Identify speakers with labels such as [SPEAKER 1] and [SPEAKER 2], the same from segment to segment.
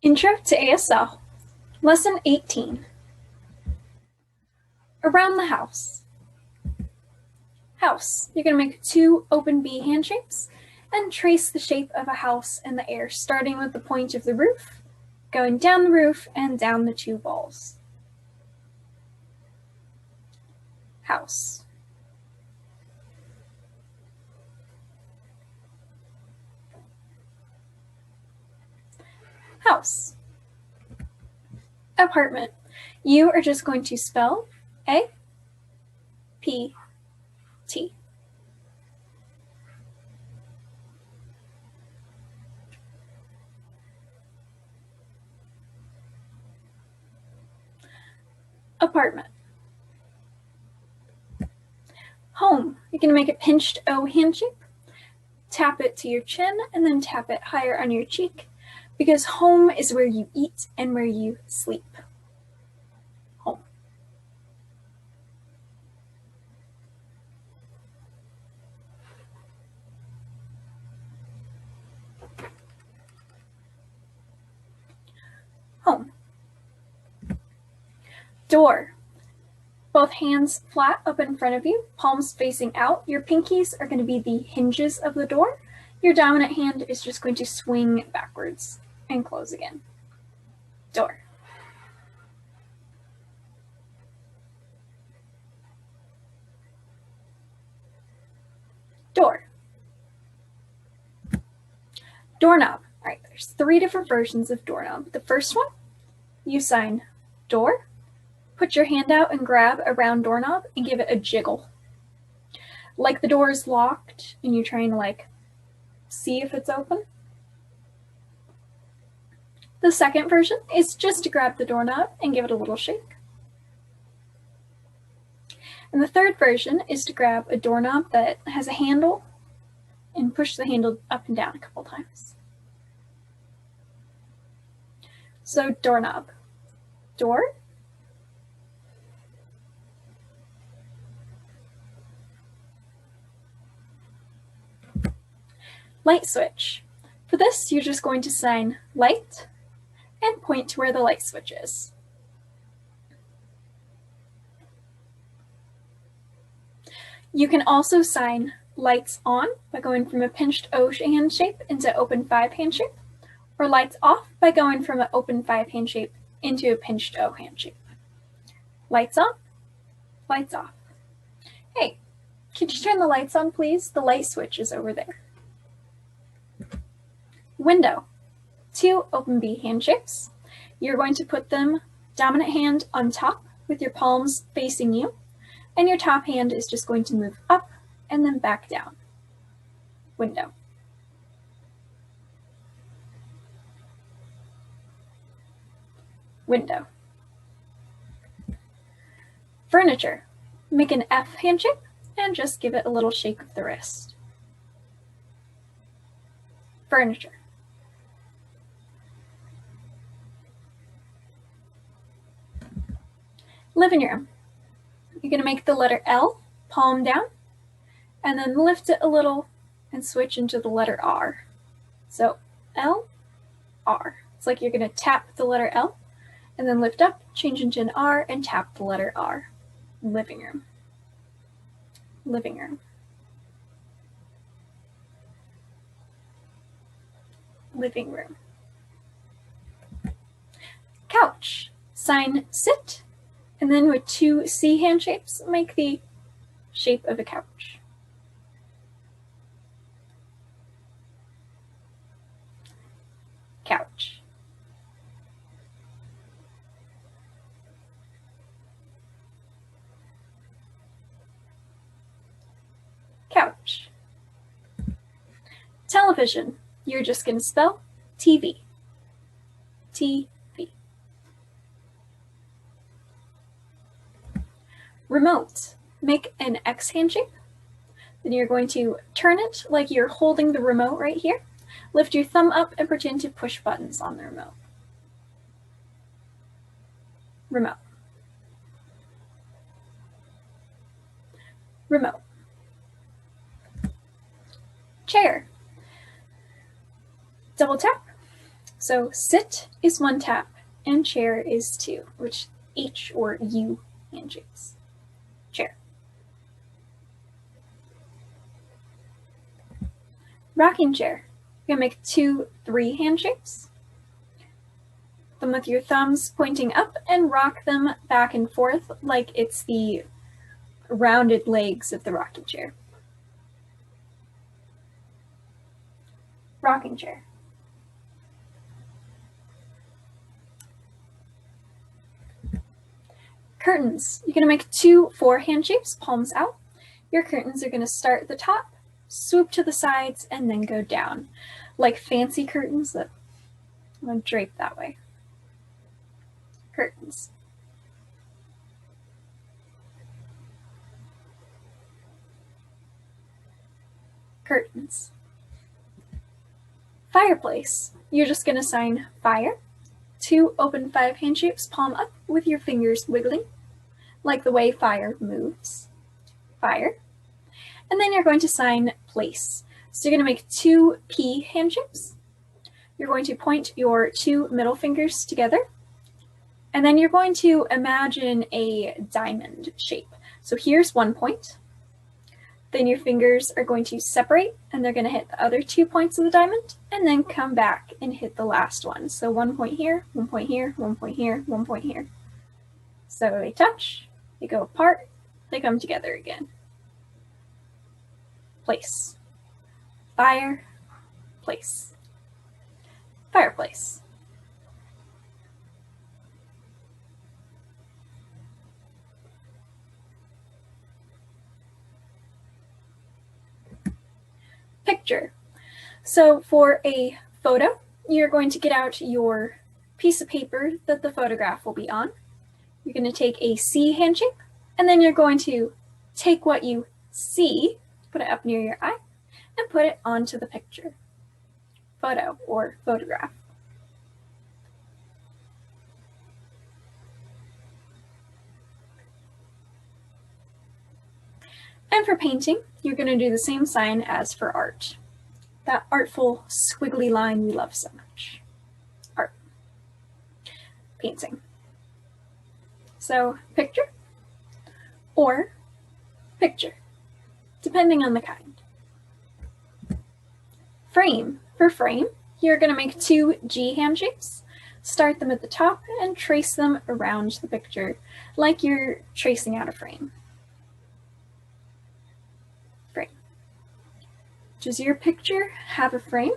[SPEAKER 1] Intro to ASL, Lesson 18. Around the house. House. You're going to make 2 open B hand shapes and trace the shape of a house in the air, starting with the point of the roof, going down the roof and down the 2 balls. House. House. Apartment. You are just going to spell A-P-T. Apartment. Home. You're going to make a pinched O hand shape. Tap it to your chin and then tap it higher on your cheek, because home is where you eat and where you sleep. Home. Home. Door. Both hands flat up in front of you, palms facing out. Your pinkies are going to be the hinges of the door. Your dominant hand is just going to swing backwards and close again. Door. Door. Doorknob. All right, there's 3 different versions of doorknob. The first one, you sign door, put your hand out and grab a round doorknob and give it a jiggle. Like the door is locked and you're trying to see if it's open. The second version is just to grab the doorknob and give it a little shake. And the third version is to grab a doorknob that has a handle and push the handle up and down a couple times. So doorknob. Door. Light switch. For this, you're just going to sign light and point to where the light switch is. You can also sign lights on by going from a pinched O hand shape into open 5 hand shape, or lights off by going from an open 5 hand shape into a pinched O hand shape. Lights on, lights off. Hey, could you turn the lights on, please? The light switch is over there. Window. 2 open B hand shapes. You're going to put them dominant hand on top with your palms facing you, and your top hand is just going to move up and then back down. Window. Window. Furniture. Make an F hand shape and just give it a little shake of the wrist. Furniture. Living room. You're going to make the letter L, palm down, and then lift it a little and switch into the letter R. So L, R. It's like you're going to tap the letter L and then lift up, change into an R, and tap the letter R. Living room. Living room. Living room. Couch. Sign sit, and then with 2 C hand shapes, make the shape of a couch. Couch. Couch. Television. You're just going to spell TV. TV. Remote. Make an X hand shape. Then you're going to turn it like you're holding the remote right here. Lift your thumb up and pretend to push buttons on the remote. Remote. Remote. Chair. Double tap, So sit is 1 tap and chair is 2, which H or U handshakes. Chair. Rocking chair. You're gonna make 2 3 handshakes. Them with your thumbs pointing up and rock them back and forth like it's the rounded legs of the rocking chair. Rocking chair. Curtains. You're going to make 2 4-hand shapes, palms out. Your curtains are going to start at the top, swoop to the sides, and then go down, like fancy curtains that I'm going to drape that way. Curtains. Curtains. Fireplace. You're just going to sign fire. 2 open 5-hand shapes, palm up with your fingers wiggling, like the way fire moves. Fire. And then you're going to sign place. So you're going to make 2 P hand shapes. You're going to point your 2 middle fingers together. And then you're going to imagine a diamond shape. So here's 1 point. Then your fingers are going to separate and they're going to hit the other 2 points of the diamond and then come back and hit the last one. So 1 point here, 1 point here, 1 point here, 1 point here. So they touch, they go apart, they come together again. Place. Fire, place. Fireplace. Picture. So for a photo, you're going to get out your piece of paper that the photograph will be on. You're going to take a C handshake, and then you're going to take what you see, put it up near your eye, and put it onto the picture. Photo or photograph. And for painting, you're going to do the same sign as for art. That artful squiggly line we love so much. Art. Painting. So picture or picture, depending on the kind. Frame. For frame, you're going to make 2 G hand shapes. Start them at the top and trace them around the picture like you're tracing out a frame. Frame. Does your picture have a frame?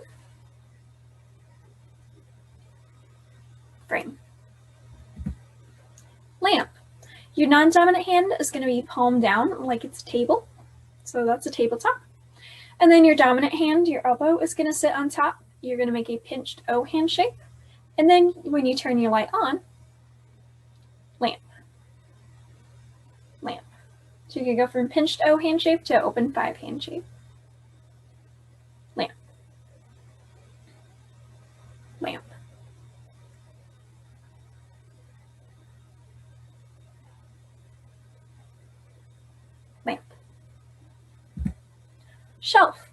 [SPEAKER 1] Frame. Lamp. Your non-dominant hand is going to be palm down like it's a table. So that's a tabletop. And then your dominant hand, your elbow, is going to sit on top. You're going to make a pinched O hand shape. And then when you turn your light on, lamp. Lamp. So you can go from pinched O hand shape to open 5 hand shape. Lamp. Lamp. Lamp. Shelf.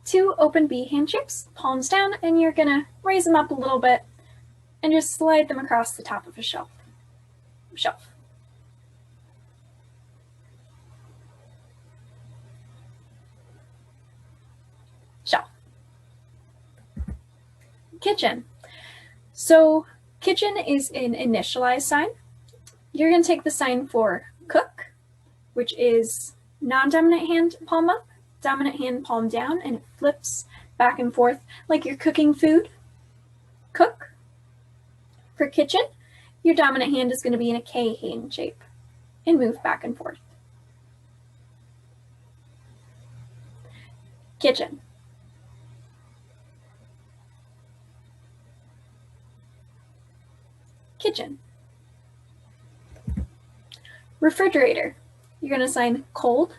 [SPEAKER 1] 2 open B hand shapes, palms down, and you're going to raise them up a little bit and just slide them across the top of a shelf. Shelf. Shelf. Kitchen. So kitchen is an initialized sign. You're going to take the sign for cook, which is non-dominant hand palm up, dominant hand palm down, and it flips back and forth like you're cooking food. Cook. For kitchen, your dominant hand is going to be in a K hand shape and move back and forth. Kitchen. Kitchen. Refrigerator. You're going to sign cold,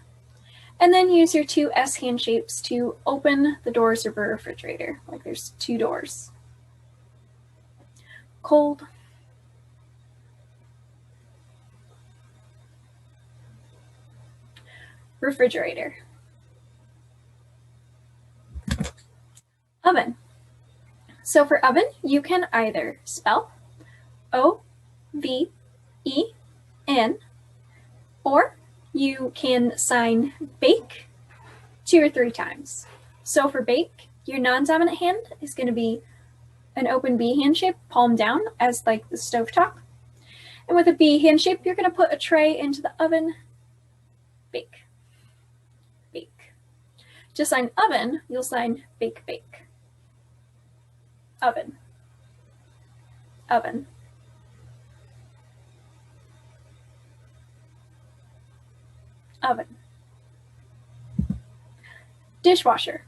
[SPEAKER 1] and then use your 2 S hand shapes to open the doors of a refrigerator, like there's 2 doors. Cold. Refrigerator. Oven. So for oven, you can either spell O-V-E-N, or you can sign bake 2 or 3 times. So for bake, your non-dominant hand is going to be an open B hand shape, palm down, as like the stovetop. And with a B hand shape, you're going to put a tray into the oven, bake, bake. To sign oven, you'll sign bake, bake, oven, oven. Oven. Dishwasher.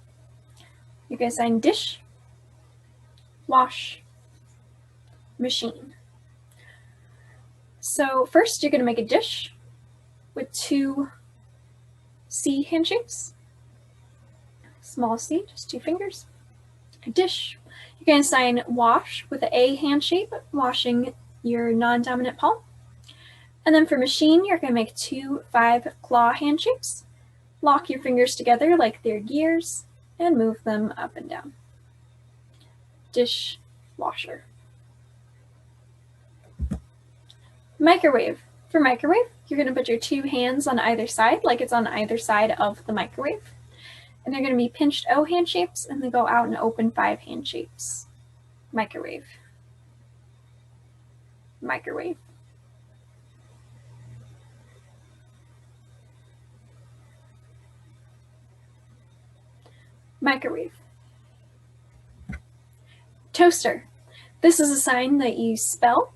[SPEAKER 1] You're going to sign dish, wash, machine. So first you're going to make a dish with 2 C hand shapes. Small C, just 2 fingers. A dish. You're going to sign wash with an A hand shape, washing your non-dominant palm. And then for machine, you're going to make 2 5-claw hand shapes. Lock your fingers together like they're gears and move them up and down. Dishwasher. Microwave. For microwave, you're going to put your 2 hands on either side, like it's on either side of the microwave. And they're going to be pinched O hand shapes, and they go out in open 5 hand shapes. Microwave. Microwave. Microwave. Toaster. This is a sign that you spell.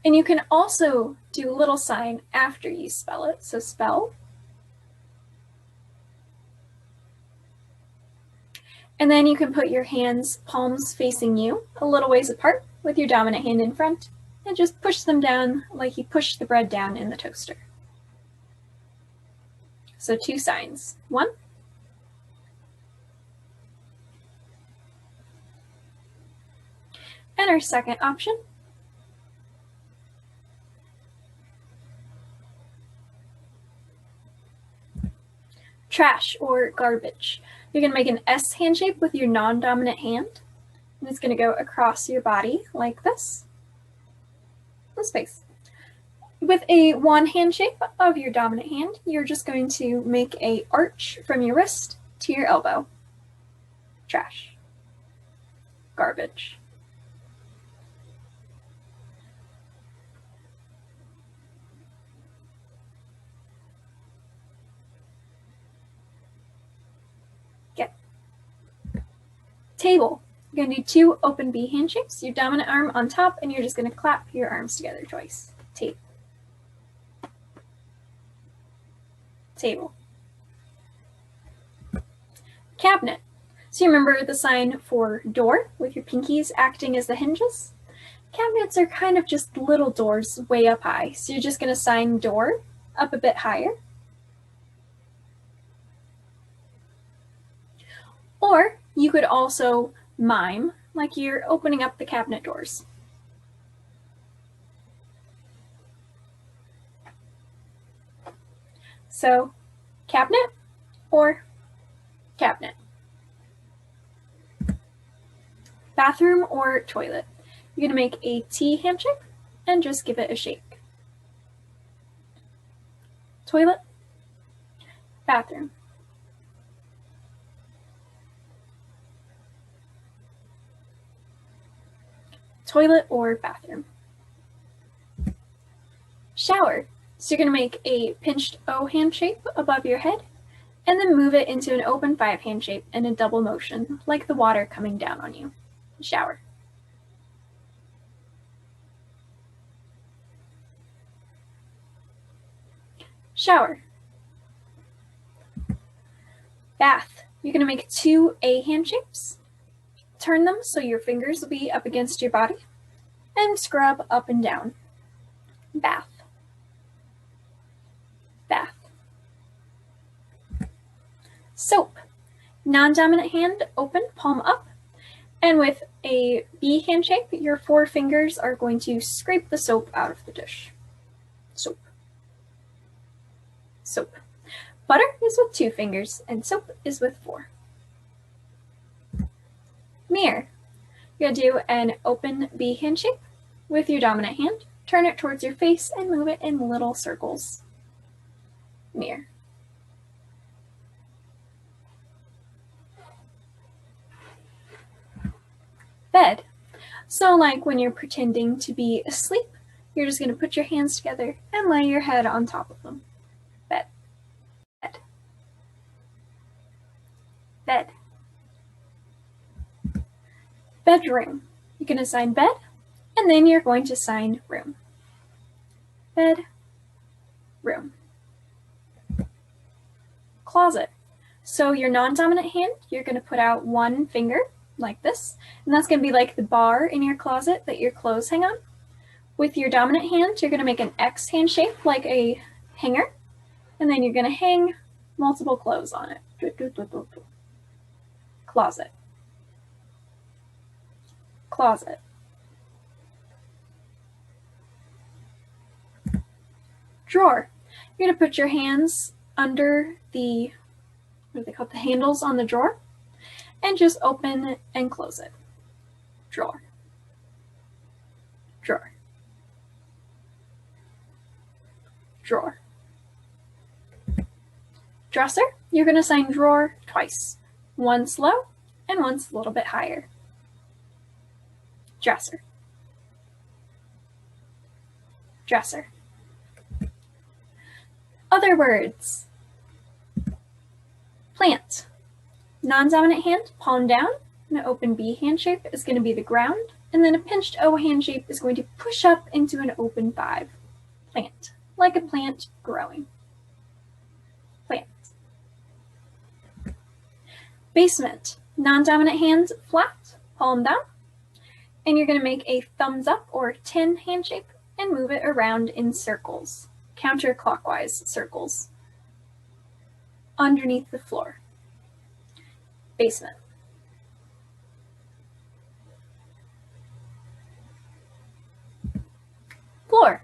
[SPEAKER 1] And you can also do a little sign after you spell it. So spell. And then you can put your hands, palms facing you, a little ways apart with your dominant hand in front, and just push them down like you push the bread down in the toaster. So 2 signs. 1. And our second option. Trash or garbage. You're going to make an S hand shape with your non-dominant hand, and it's going to go across your body like this. The space. With a 1 hand shape of your dominant hand, you're just going to make a arch from your wrist to your elbow. Trash. Garbage. Table. You're going to do 2 open B hand shapes, your dominant arm on top, and you're just going to clap your arms together twice. Table. Table. Cabinet. So you remember the sign for door with your pinkies acting as the hinges? Cabinets are kind of just little doors way up high. So you're just going to sign door up a bit higher. Or you could also mime like you're opening up the cabinet doors. So cabinet or cabinet. Bathroom or toilet. You're going to make a T hand shape and just give it a shake. Toilet, bathroom. Toilet or bathroom. Shower. So you're going to make a pinched O hand shape above your head and then move it into an open 5 hand shape in a double motion, like the water coming down on you. Shower. Shower. Bath. You're going to make 2 A hand shapes. Turn them so your fingers will be up against your body and scrub up and down. Bath. Bath. Soap. Non-dominant hand open, palm up, and with a B hand shape, your 4 fingers are going to scrape the soap out of the dish. Soap. Soap. Butter is with 2 fingers, and soap is with 4. Mirror. You're going to do an open B hand shape with your dominant hand. Turn it towards your face and move it in little circles. Mirror. Bed. So like when you're pretending to be asleep, you're just going to put your hands together and lay your head on top of them. Bed. Bed. Bed. Bedroom. You're going to sign bed, and then you're going to sign room. Bed, room. Closet. So your non-dominant hand, you're going to put out 1 finger like this, and that's going to be like the bar in your closet that your clothes hang on. With your dominant hand, you're going to make an X hand shape like a hanger, and then you're going to hang multiple clothes on it. Closet. Closet. Drawer. You're going to put your hands under the, what do they call it, the handles on the drawer, and just open and close it. Drawer. Drawer. Drawer. Dresser. You're going to sign drawer twice. Once low and once a little bit higher. Dresser. Dresser. Other words. Plant. Non-dominant hand, palm down. An open B hand shape is going to be the ground, and then a pinched O hand shape is going to push up into an open 5. Plant. Like a plant growing. Plant. Basement. Non-dominant hands flat, palm down, and you're going to make a thumbs up or 10 hand shape and move it around in circles, counterclockwise circles, underneath the floor. Basement. Floor.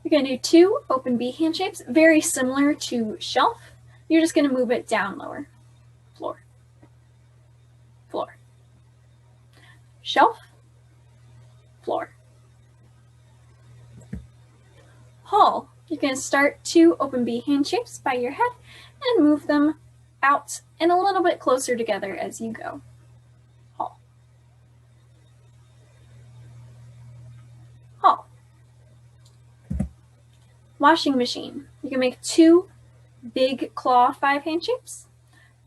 [SPEAKER 1] You're going to do 2 open B hand shapes, very similar to shelf. You're just going to move it down lower. Floor. Floor. Shelf. Floor. Hall. You're going to start 2 open B hand shapes by your head and move them out and a little bit closer together as you go. Hall. Hall. Washing machine. You can make 2 big claw 5 hand shapes,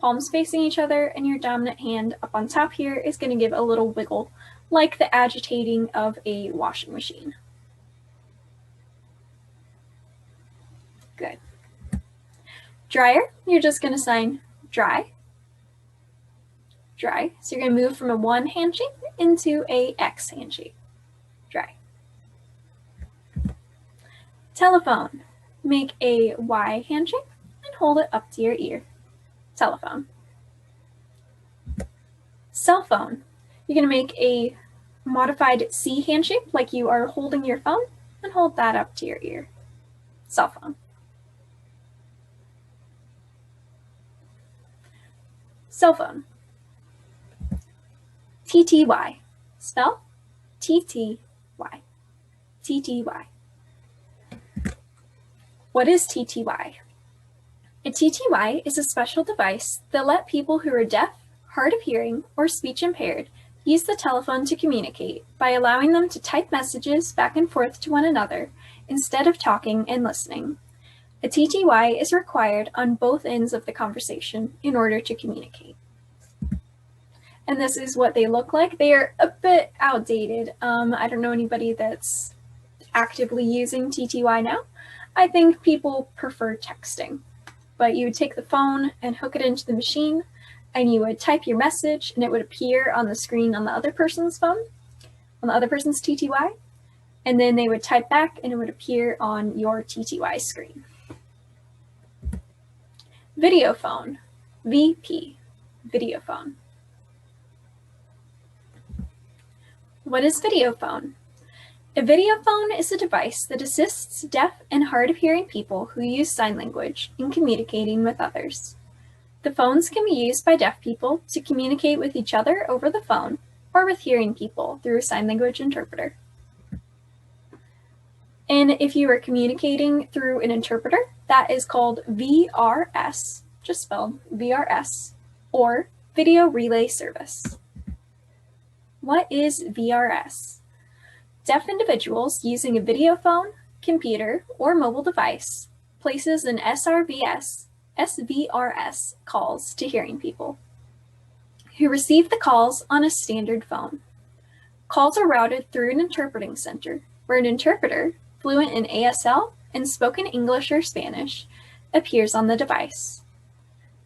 [SPEAKER 1] palms facing each other, and your dominant hand up on top here is going to give a little wiggle, like the agitating of a washing machine. Good. Dryer, you're just going to sign dry. Dry. So you're going to move from a 1 hand shape into a X hand shape. Dry. Telephone. Make a Y hand shape and hold it up to your ear. Telephone. Cell phone. You're going to make a modified C hand shape like you are holding your phone and hold that up to your ear. Cell phone. Cell phone. TTY. Spell TTY. TTY. What is TTY? A TTY is a special device that lets people who are deaf, hard of hearing, or speech impaired use the telephone to communicate by allowing them to type messages back and forth to one another instead of talking and listening. A TTY is required on both ends of the conversation in order to communicate. And this is what they look like. They are a bit outdated. I don't know anybody that's actively using TTY now. I think people prefer texting. But you would take the phone and hook it into the machine, and you would type your message, and it would appear on the screen on the other person's phone, on the other person's TTY, and then they would type back, and it would appear on your TTY screen. Video phone, VP, video phone. What is video phone? A videophone is a device that assists deaf and hard of hearing people who use sign language in communicating with others. The phones can be used by deaf people to communicate with each other over the phone or with hearing people through a sign language interpreter. And if you are communicating through an interpreter, that is called VRS, just spelled VRS, or Video Relay Service. What is VRS? Deaf individuals using a videophone, computer, or mobile device places an SVRS calls to hearing people who receive the calls on a standard phone. Calls are routed through an interpreting center, where an interpreter, fluent in ASL and spoken English or Spanish, appears on the device.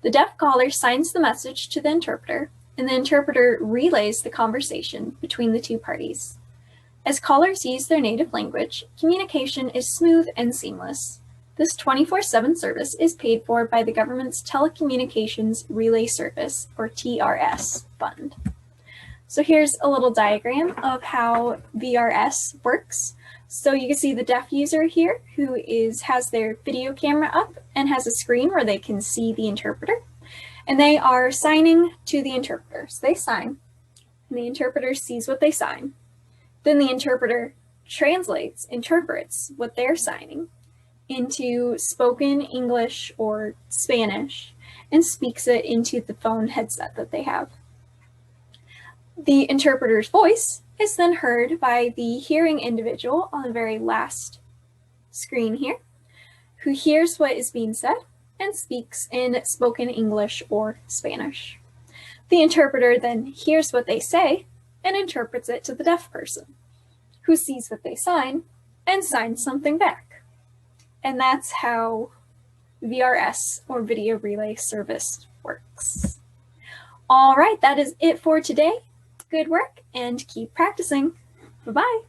[SPEAKER 1] The deaf caller signs the message to the interpreter, and the interpreter relays the conversation between the two parties. As callers use their native language, communication is smooth and seamless. This 24/7 service is paid for by the government's Telecommunications Relay Service, or TRS, fund. So here's a little diagram of how VRS works. So you can see the deaf user here who has their video camera up and has a screen where they can see the interpreter. And they are signing to the interpreter. So they sign, and the interpreter sees what they sign. Then the interpreter interprets what they're signing into spoken English or Spanish and speaks it into the phone headset that they have. The interpreter's voice is then heard by the hearing individual on the very last screen here, who hears what is being said and speaks in spoken English or Spanish. The interpreter then hears what they say and interprets it to the deaf person, who sees what they sign and signs something back. And that's how VRS, or Video Relay Service, works. All right, that is it for today. Good work, and keep practicing. Bye-bye.